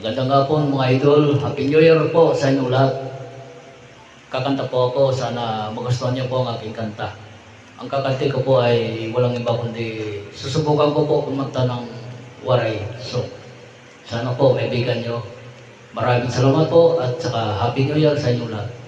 Magandang hapon mga idol. Happy New Year po sa inyo lahat. Kakanta po ako. Sana magustuhan niyo po ang aking kanta. Ang kakanti ko po ay walang iba kundi susubukan ko po kumanta ng waray. So, sana po kaibigan niyo. Maraming salamat po at saka Happy New Year sa inyo lahat.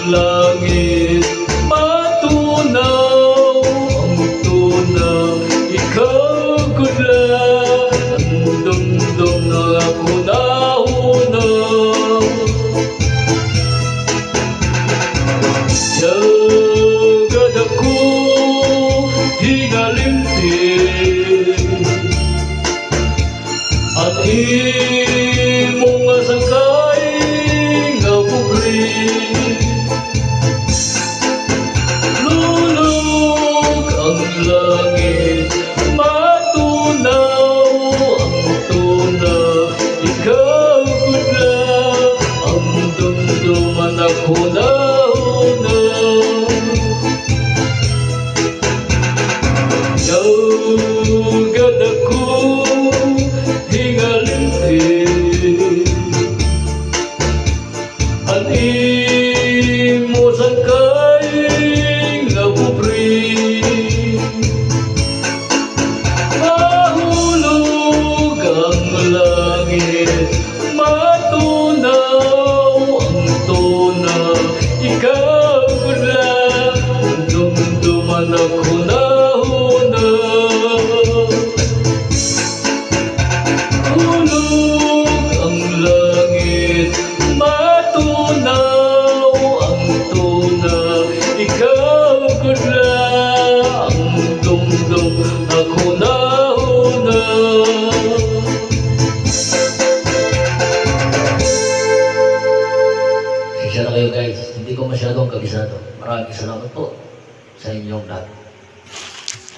Langit matunaw ang tunaw, ikaw kudla ang dumdum na ako naunaw. Jagad ako higalimtin at imong asangkay nga pubri. Langit matunaw ang tunaw, ikaw kudla ang dumduman ako naunaw. Jagad ako higalintin at imo sangkay nga pubri. Ikaw kudla ang dumduman ako naunaw. Hulog ang langit matunaw ang tunaw, ikaw kudla ang dumdum ako naunaw. Pasensya na kayo guys, hindi ko masyadong kabisado. Maraming salamat po sa inyong lahat.